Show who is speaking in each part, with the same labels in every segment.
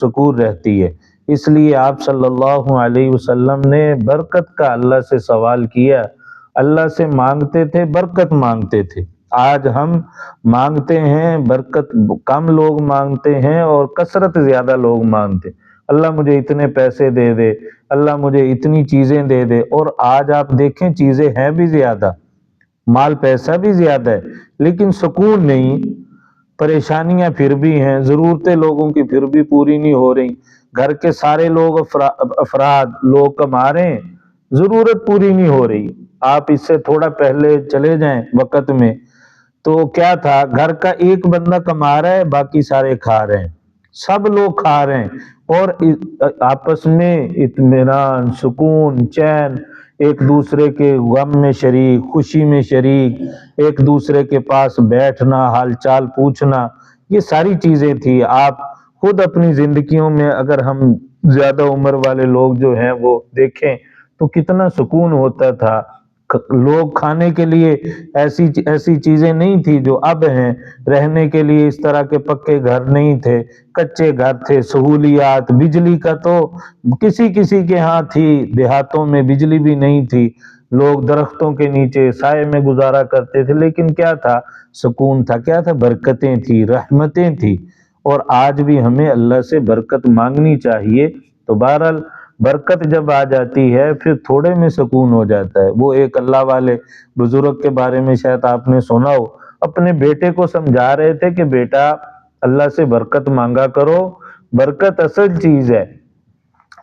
Speaker 1: سکون رہتی ہے۔ اس لیے آپ صلی اللہ علیہ وسلم نے برکت کا اللہ سے سوال کیا، اللہ سے مانگتے تھے، برکت مانگتے تھے۔ آج ہم مانگتے ہیں برکت کم لوگ مانگتے ہیں اور کثرت زیادہ لوگ مانگتے ہیں۔ اللہ مجھے اتنے پیسے دے دے، اللہ مجھے اتنی چیزیں دے دے، اور آج آپ دیکھیں چیزیں ہیں بھی زیادہ، مال پیسہ بھی زیادہ ہے، لیکن سکون نہیں، پریشانیاں پھر بھی ہیں، ضرورتیں لوگوں کی پھر بھی پوری نہیں ہو رہی، گھر کے سارے لوگ افراد لوگ کما رہے ہیں، ضرورت پوری نہیں ہو رہی۔ آپ اس سے تھوڑا پہلے چلے جائیں وقت میں تو کیا تھا، گھر کا ایک بندہ کما رہا ہے، باقی سارے کھا رہے ہیں، سب لوگ کھا رہے ہیں، اور آپس میں اطمینان، سکون، چین، ایک دوسرے کے غم میں شریک، خوشی میں شریک، ایک دوسرے کے پاس بیٹھنا، حال چال پوچھنا، یہ ساری چیزیں تھی۔ آپ خود اپنی زندگیوں میں اگر ہم زیادہ عمر والے لوگ جو ہیں وہ دیکھیں تو کتنا سکون ہوتا تھا۔ لوگ کھانے کے لیے ایسی چیزیں نہیں تھی جو اب ہیں، رہنے کے لیے اس طرح کے پکے گھر نہیں تھے، کچے گھر تھے، سہولیات، بجلی کا تو کسی کسی کے ہاں تھی، دیہاتوں میں بجلی بھی نہیں تھی، لوگ درختوں کے نیچے سائے میں گزارا کرتے تھے، لیکن کیا تھا، سکون تھا، کیا تھا، برکتیں تھی، رحمتیں تھی۔ اور آج بھی ہمیں اللہ سے برکت مانگنی چاہیے۔ تو بہرحال برکت جب آ جاتی ہے پھر تھوڑے میں سکون ہو جاتا ہے۔ وہ ایک اللہ والے بزرگ کے بارے میں شاید آپ نے سنا ہو، اپنے بیٹے کو سمجھا رہے تھے کہ بیٹا اللہ سے برکت مانگا کرو، برکت اصل چیز ہے،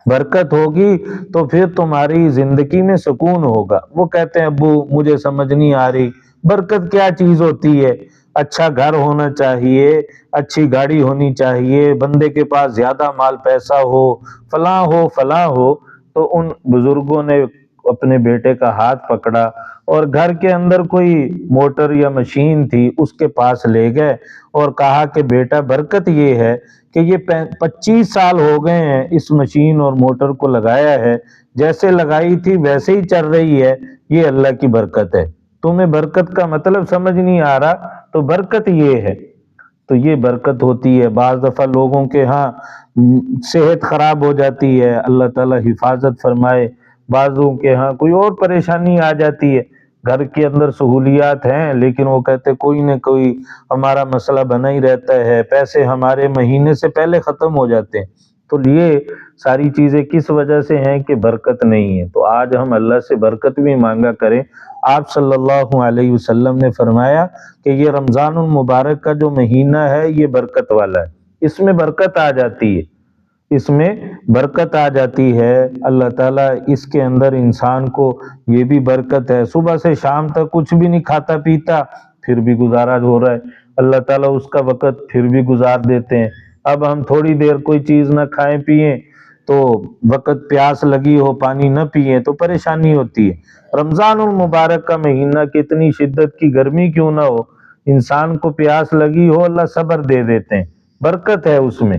Speaker 1: برکت ہوگی تو پھر تمہاری زندگی میں سکون ہوگا۔ وہ کہتے ہیں ابو مجھے سمجھ نہیں آ رہی، برکت کیا چیز ہوتی ہے؟ اچھا گھر ہونا چاہیے، اچھی گاڑی ہونی چاہیے، بندے کے پاس زیادہ مال پیسہ ہو، فلاں ہو فلاں ہو۔ تو ان بزرگوں نے اپنے بیٹے کا ہاتھ پکڑا اور گھر کے اندر کوئی موٹر یا مشین تھی اس کے پاس لے گئے اور کہا کہ بیٹا برکت یہ ہے کہ یہ 25 سال ہو گئے ہیں اس مشین اور موٹر کو لگایا ہے، جیسے لگائی تھی ویسے ہی چل رہی ہے، یہ اللہ کی برکت ہے۔ تمہیں برکت کا مطلب سمجھ نہیں آ رہا تو برکت یہ ہے۔ تو یہ برکت ہوتی ہے۔ بعض دفعہ لوگوں کے ہاں صحت خراب ہو جاتی ہے، اللہ تعالیٰ حفاظت فرمائے، بعضوں کے ہاں کوئی اور پریشانی آ جاتی ہے، گھر کے اندر سہولیات ہیں لیکن وہ کہتے کوئی نہ کوئی ہمارا مسئلہ بنا ہی رہتا ہے، پیسے ہمارے مہینے سے پہلے ختم ہو جاتے ہیں۔ تو یہ ساری چیزیں کس وجہ سے ہیں کہ برکت نہیں ہے۔ تو آج ہم اللہ سے برکت بھی مانگا کریں۔ آپ صلی اللہ علیہ وسلم نے فرمایا کہ یہ رمضان المبارک کا جو مہینہ ہے یہ برکت والا ہے، اس میں برکت آ جاتی ہے، اس میں برکت آ جاتی ہے۔ اللہ تعالیٰ اس کے اندر انسان کو یہ بھی برکت ہے، صبح سے شام تک کچھ بھی نہیں کھاتا پیتا پھر بھی گزارا ہو رہا ہے، اللہ تعالیٰ اس کا وقت پھر بھی گزار دیتے ہیں۔ اب ہم تھوڑی دیر کوئی چیز نہ کھائیں پیئیں تو وقت پیاس لگی ہو پانی نہ پیئیں تو پریشانی ہوتی ہے۔ رمضان المبارک کا مہینہ کتنی شدت کی گرمی کیوں نہ ہو، انسان کو پیاس لگی ہو اللہ صبر دے دیتے ہیں، برکت ہے اس میں،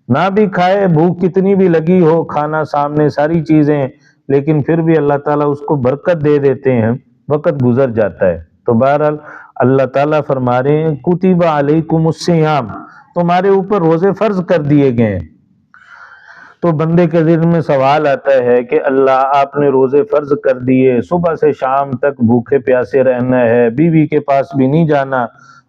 Speaker 1: نہ بھی کھائے بھوک کتنی بھی لگی ہو، کھانا سامنے ساری چیزیں لیکن پھر بھی اللہ تعالیٰ اس کو برکت دے دیتے ہیں، وقت گزر جاتا ہے۔ تو بہرحال اللہ تعالیٰ فرما رہے ہیں کتب علیکم الصیام، تمہارے اوپر روزے فرض کر دیے گئے ہیں۔ تو بندے کے ذہن میں سوال آتا ہے کہ اللہ آپ نے روزے فرض کر دیے، صبح سے شام تک بھوکے پیاسے رہنا ہے، بیوی کے پاس بھی نہیں جانا،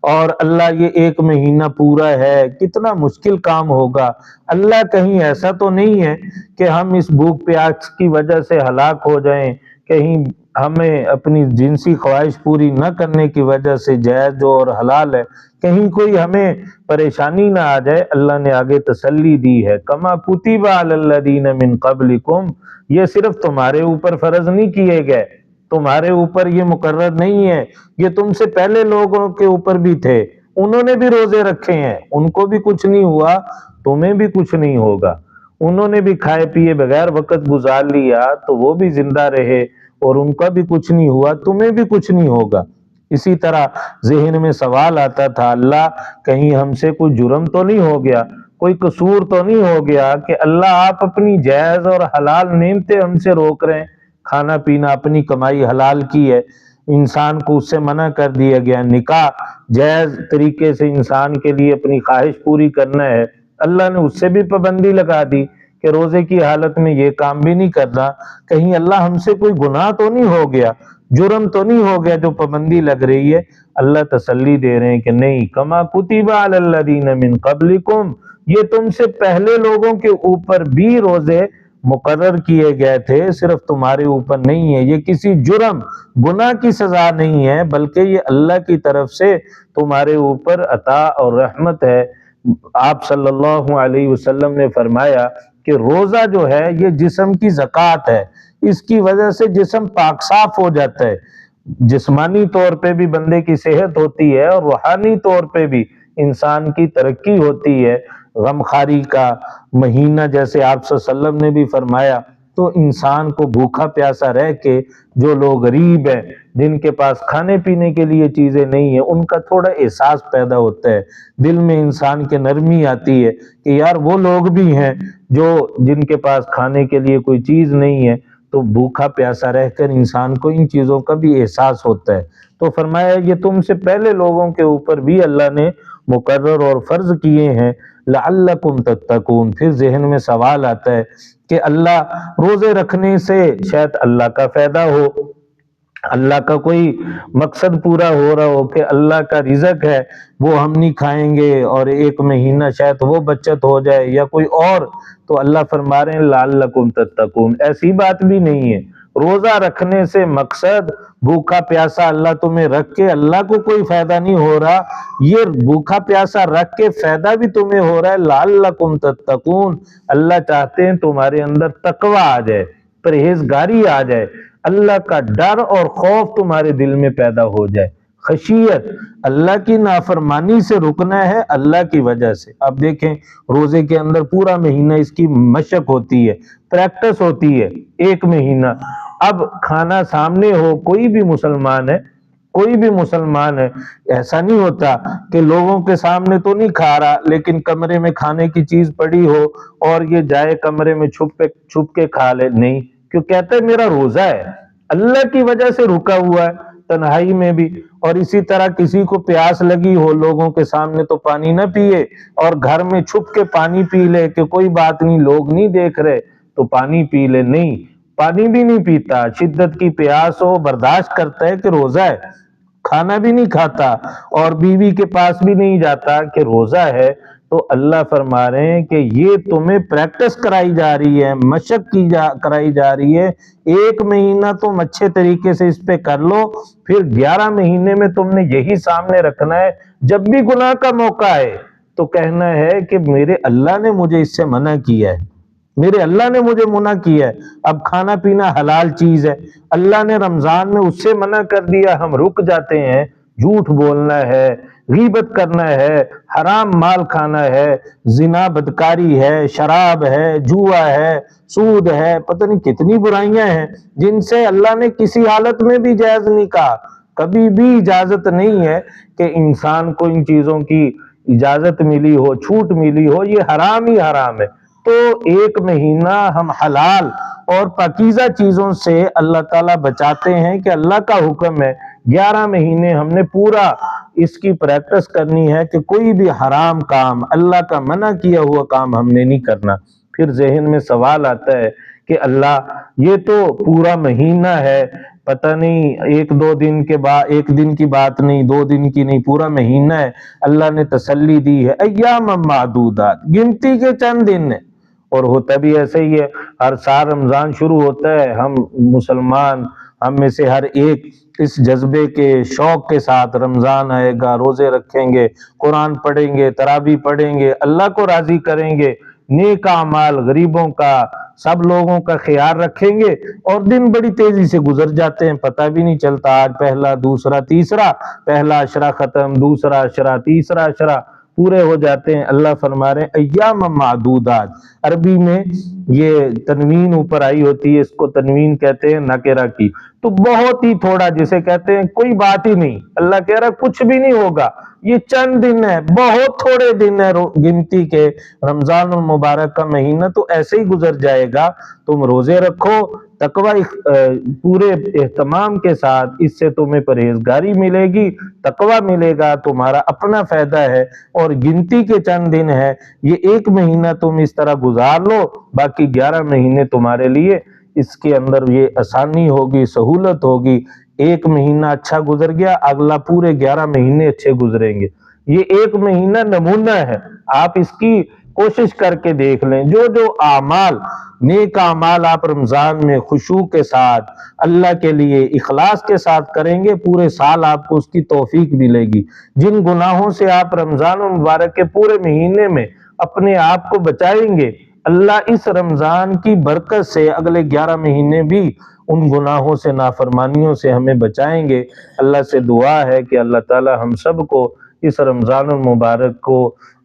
Speaker 1: اور اللہ یہ ایک مہینہ پورا ہے، کتنا مشکل کام ہوگا۔ اللہ کہیں ایسا تو نہیں ہے کہ ہم اس بھوک پیاس کی وجہ سے ہلاک ہو جائیں، کہیں ہمیں اپنی جنسی خواہش پوری نہ کرنے کی وجہ سے جائز جو اور حلال ہے کہیں کوئی ہمیں پریشانی نہ آ جائے۔ اللہ نے آگے تسلی دی ہے کما کتب علی الذین من قبلکم، یہ صرف تمہارے اوپر فرض نہیں کیے گئے، تمہارے اوپر یہ مقرر نہیں ہے، یہ تم سے پہلے لوگوں کے اوپر بھی تھے، انہوں نے بھی روزے رکھے ہیں، ان کو بھی کچھ نہیں ہوا، تمہیں بھی کچھ نہیں ہوگا۔ انہوں نے بھی کھائے پیے بغیر وقت گزار لیا تو وہ بھی زندہ رہے اور ان کا بھی کچھ نہیں ہوا، تمہیں بھی کچھ نہیں ہوگا۔ اسی طرح ذہن میں سوال آتا تھا اللہ کہیں ہم سے کوئی جرم تو نہیں ہو گیا، کوئی قصور تو نہیں ہو گیا کہ اللہ آپ اپنی جائز اور حلال نعمتیں ہم سے روک رہے ہیں، کھانا پینا اپنی کمائی حلال کی ہے، انسان کو اس سے منع کر دیا گیا، نکاح جائز طریقے سے انسان کے لیے اپنی خواہش پوری کرنا ہے اللہ نے اس سے بھی پابندی لگا دی کہ روزے کی حالت میں یہ کام بھی نہیں کرنا، کہیں اللہ ہم سے کوئی گناہ تو نہیں ہو گیا، جرم تو نہیں ہو گیا جو پابندی لگ رہی ہے۔ اللہ تسلی دے رہے ہیں کہ نہیں، کما کتب علی الذین من قبلکم، یہ تم سے پہلے لوگوں کے اوپر بھی روزے مقرر کیے گئے تھے، صرف تمہارے اوپر نہیں ہے، یہ کسی جرم گناہ کی سزا نہیں ہے، بلکہ یہ اللہ کی طرف سے تمہارے اوپر عطا اور رحمت ہے۔ آپ صلی اللہ علیہ وسلم نے فرمایا کہ روزہ جو ہے یہ جسم کی زکوٰۃ ہے، اس کی وجہ سے جسم پاک صاف ہو جاتا ہے، جسمانی طور پہ بھی بندے کی صحت ہوتی ہے اور روحانی طور پہ بھی انسان کی ترقی ہوتی ہے۔ غمخواری کا مہینہ جیسے آپ صلی اللہ علیہ وسلم نے بھی فرمایا، تو انسان کو بھوکا پیاسا رہ کے، جو لوگ غریب ہیں، جن کے پاس کھانے پینے کے لیے چیزیں نہیں ہیں، ان کا تھوڑا احساس پیدا ہوتا ہے، دل میں انسان کے نرمی آتی ہے کہ یار وہ لوگ بھی ہیں جو جن کے پاس کھانے کے لیے کوئی چیز نہیں ہے، تو بھوکا پیاسا رہ کر انسان کو ان چیزوں کا بھی احساس ہوتا ہے۔ تو فرمایا یہ تم سے پہلے لوگوں کے اوپر بھی اللہ نے مقرر اور فرض کیے ہیں، لعلکم تتقون۔ پھر ذہن میں سوال آتا ہے کہ اللہ روزے رکھنے سے شاید اللہ کا فائدہ ہو، اللہ کا کوئی مقصد پورا ہو رہا ہو کہ اللہ کا رزق ہے وہ ہم نہیں کھائیں گے اور ایک مہینہ شاید وہ بچت ہو جائے یا کوئی اور، تو اللہ فرما رہے ہیں لعلکم تتقون۔ ایسی بات بھی نہیں ہے، روزہ رکھنے سے مقصد بھوکا پیاسا اللہ تمہیں رکھ کے اللہ کو کوئی فائدہ نہیں ہو رہا، یہ بھوکا پیاسا رکھ کے فائدہ بھی تمہیں ہو رہا ہے، لعلکم تتقون۔ اللہ چاہتے ہیں تمہارے اندر تقوی آ جائے، پرہیزگاری آ جائے، اللہ کا ڈر اور خوف تمہارے دل میں پیدا ہو جائے، خشیت، اللہ کی نافرمانی سے رکنا ہے اللہ کی وجہ سے۔ اب دیکھیں روزے کے اندر پورا مہینہ اس کی مشق ہوتی ہے، پریکٹس ہوتی ہے، ایک مہینہ۔ اب کھانا سامنے ہو، کوئی بھی مسلمان ہے، کوئی بھی مسلمان ہے، ایسا نہیں ہوتا کہ لوگوں کے سامنے تو نہیں کھا رہا لیکن کمرے میں کھانے کی چیز پڑی ہو اور یہ جائے کمرے میں چھپ کے کھا لے، نہیں، کیوں کہتے ہیں میرا روزہ ہے، اللہ کی وجہ سے رکا ہوا ہے تنہائی میں بھی۔ اور اسی طرح کسی کو پیاس لگی ہو، لوگوں کے سامنے تو پانی نہ پیے اور گھر میں چھپ کے پانی پی لے کہ کوئی بات نہیں لوگ نہیں دیکھ رہے تو پانی پی لے، نہیں، پانی بھی نہیں پیتا، شدت کی پیاس ہو برداشت کرتا ہے کہ روزہ ہے، کھانا بھی نہیں کھاتا اور بیوی کے پاس بھی نہیں جاتا کہ روزہ ہے، تو اللہ فرما رہے ہیں کہ یہ تمہیں پریکٹس کرائی جا رہی ہے، مشق کرائی جا رہی ہے، ایک مہینہ تم اچھے طریقے سے اس پہ کر لو، پھر 11 مہینے میں تم نے یہی سامنے رکھنا ہے، جب بھی گناہ کا موقع ہے تو کہنا ہے کہ میرے اللہ نے مجھے اس سے منع کیا ہے، میرے اللہ نے مجھے منع کیا ہے۔ اب کھانا پینا حلال چیز ہے، اللہ نے رمضان میں اس سے منع کر دیا، ہم رک جاتے ہیں، جھوٹ بولنا ہے، غیبت کرنا ہے، حرام مال کھانا ہے، زنا بدکاری ہے، شراب ہے، جوا ہے، سود ہے، پتہ نہیں کتنی برائیاں ہیں جن سے اللہ نے کسی حالت میں بھی جائز نہیں کہا، کبھی بھی اجازت نہیں ہے کہ انسان کو ان چیزوں کی اجازت ملی ہو، چھوٹ ملی ہو، یہ حرام ہی حرام ہے۔ تو ایک مہینہ ہم حلال اور پاکیزہ چیزوں سے اللہ تعالیٰ بچاتے ہیں کہ اللہ کا حکم ہے 11 مہینے ہم نے پورا اس کی پریکٹس کرنی ہے کہ کوئی بھی حرام کام، اللہ کا منع کیا ہوا کام ہم نے نہیں کرنا۔ پھر ذہن میں سوال آتا ہے کہ اللہ یہ تو پورا مہینہ ہے، پتہ نہیں ایک دن کی بات نہیں، 2 دن کی نہیں، پورا مہینہ ہے، اللہ نے تسلی دی ہے، ایام معدودات، گنتی کے چند دن ہیں۔ اور ہوتا بھی ایسے ہی ہے، ہر سال رمضان شروع ہوتا ہے، ہم مسلمان، ہم میں سے ہر ایک اس جذبے کے شوق کے ساتھ رمضان آئے گا، روزے رکھیں گے، قرآن پڑھیں گے، تراویح پڑھیں گے، اللہ کو راضی کریں گے، نیک اعمال، غریبوں کا، سب لوگوں کا خیال رکھیں گے، اور دن بڑی تیزی سے گزر جاتے ہیں، پتہ بھی نہیں چلتا، آج پہلا، دوسرا، تیسرا، پہلا عشرہ ختم، دوسرا عشرہ، تیسرا عشرہ پورے ہو جاتے ہیں۔ اللہ فرما رہے ہیں ایام معدودات، عربی میں یہ تنوین اوپر آئی ہوتی ہے، اس کو تنوین کہتے ہیں نکرہ کی، تو بہت ہی تھوڑا، جسے کہتے ہیں کوئی بات ہی نہیں، اللہ کہہ رہا کچھ بھی نہیں ہوگا، یہ چند دن ہے، بہت تھوڑے دن ہے گنتی کے، رمضان المبارک کا مہینہ تو ایسے ہی گزر جائے گا۔ تم روزے رکھو تقوی پورے اہتمام کے ساتھ، اس سے تمہیں پرہیزگاری ملے گی، تقوی ملے گا، تمہارا اپنا فائدہ ہے، اور گنتی کے چند دن ہے، یہ ایک مہینہ تم اس طرح گزار لو، باقی 11 مہینے تمہارے لیے اس کے اندر یہ آسانی ہوگی، سہولت ہوگی۔ ایک مہینہ اچھا گزر گیا، اگلا پورے 11 مہینے اچھے گزریں گے۔ یہ ایک مہینہ نمونہ ہے، آپ اس کی کوشش کر کے دیکھ لیں، جو اعمال، نیک اعمال آپ رمضان میں خشوع کے ساتھ اللہ کے لیے اخلاص کے ساتھ کریں گے، پورے سال آپ کو اس کی توفیق ملے گی۔ جن گناہوں سے آپ رمضان المبارک کے پورے مہینے میں اپنے آپ کو بچائیں گے، اللہ اس رمضان کی برکت سے اگلے 11 مہینے بھی ان گناہوں سے، نافرمانیوں سے ہمیں بچائیں گے۔ اللہ سے دعا ہے کہ اللہ تعالی ہم سب کو اس رمضان المبارک کو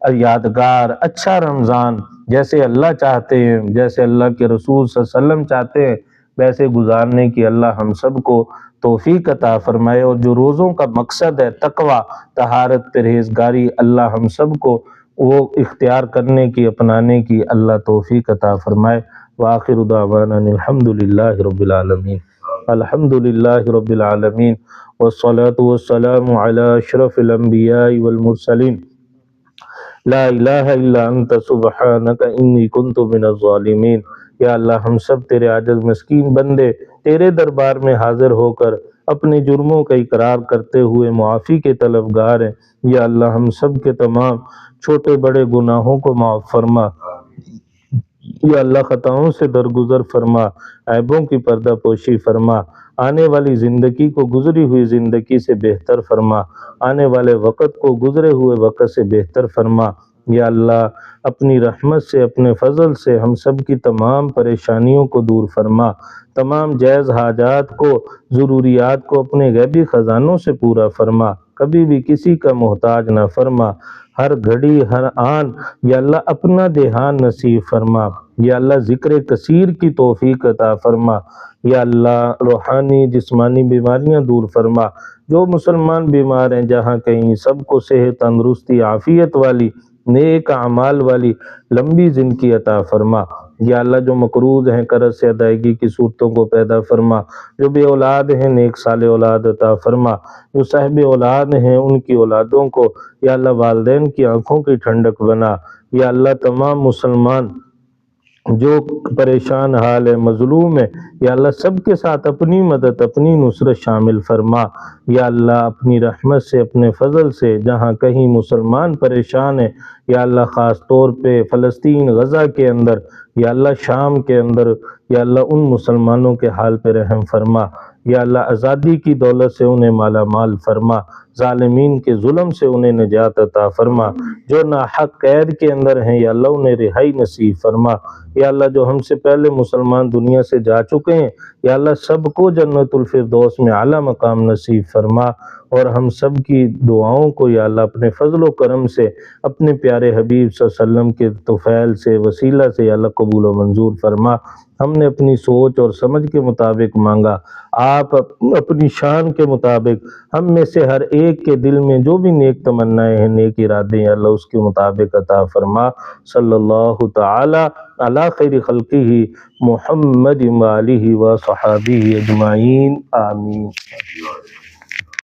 Speaker 1: یادگار، اچھا رمضان، جیسے اللہ چاہتے ہیں، جیسے اللہ کے رسول صلی اللہ علیہ وسلم چاہتے ہیں، ویسے گزارنے کی اللہ ہم سب کو توفیق عطا فرمائے، اور جو روزوں کا مقصد ہے تقوی، طہارت، پرہیزگاری، اللہ ہم سب کو وہ اختیار کرنے کی، اپنانے کی اللہ توفیق عطا فرمائے۔ وآخر دعوانا الحمدللہ رب العالمین، الحمدللہ رب العالمین، والصلاة والسلام علی اشرف الانبیاء والمرسلین، لا الہ الا انت سبحانک انی کنت من الظالمین۔ یا اللہ ہم سب تیرے عاجز مسکین بندے تیرے دربار میں حاضر ہو کر اپنے جرموں کا اقرار کرتے ہوئے معافی کے طلبگار ہیں۔ یا اللہ ہم سب کے تمام چھوٹے بڑے گناہوں کو معاف فرما، یا اللہ خطاؤں سے درگزر فرما، عیبوں کی پردہ پوشی فرما، آنے والی زندگی کو گزری ہوئی زندگی سے بہتر فرما، آنے والے وقت کو گزرے ہوئے وقت سے بہتر فرما۔ یا اللہ اپنی رحمت سے، اپنے فضل سے ہم سب کی تمام پریشانیوں کو دور فرما، تمام جائز حاجات کو، ضروریات کو اپنے غیبی خزانوں سے پورا فرما، کبھی بھی کسی کا محتاج نہ فرما، ہر گھڑی ہر آن یا اللہ اپنا دھیان نصیب فرما۔ یا اللہ ذکر کثیر کی توفیق عطا فرما۔ یا اللہ روحانی جسمانی بیماریاں دور فرما، جو مسلمان بیمار ہیں جہاں کہیں، سب کو صحت، تندرستی، عافیت والی، نیک اعمال والی لمبی زندگی عطا فرما۔ یا اللہ جو مقروض ہیں قرض سے ادائیگی کی صورتوں کو پیدا فرما، جو بے اولاد ہیں نیک صالح اولاد عطا فرما، جو صاحب اولاد ہیں ان کی اولادوں کو یا اللہ والدین کی آنکھوں کی ٹھنڈک بنا۔ یا اللہ تمام مسلمان جو پریشان حال ہے، مظلوم ہے، یا اللہ سب کے ساتھ اپنی مدد، اپنی نصرت شامل فرما۔ یا اللہ اپنی رحمت سے، اپنے فضل سے جہاں کہیں مسلمان پریشان ہے، یا اللہ خاص طور پہ فلسطین، غزہ کے اندر، یا اللہ شام کے اندر، یا اللہ ان مسلمانوں کے حال پہ رحم فرما۔ یا اللہ آزادی کی دولت سے انہیں مالا مال فرما، ظالمین کے ظلم سے انہیں نجات عطا فرما، جو ناحق قید کے اندر ہیں یا اللہ انہیں رہائی نصیب فرما۔ یا اللہ جو ہم سے پہلے مسلمان دنیا سے جا چکے ہیں، یا اللہ سب کو جنت الفردوس میں اعلیٰ مقام نصیب فرما، اور ہم سب کی دعاؤں کو یا اللہ اپنے فضل و کرم سے، اپنے پیارے حبیب صلی اللہ علیہ وسلم کے طفیل سے، وسیلہ سے یا اللہ قبول و منظور فرما۔ ہم نے اپنی سوچ اور سمجھ کے مطابق مانگا، آپ اپنی شان کے مطابق ہم میں سے ہر ایک کے دل میں جو بھی نیک تمنائیں ہیں، نیک ارادے ہیں، اللہ اس کے مطابق عطا فرما۔ صلی اللہ تعالی علی خیر خلقہ محمد و آلہ و صحابہ اجمعین، آمین۔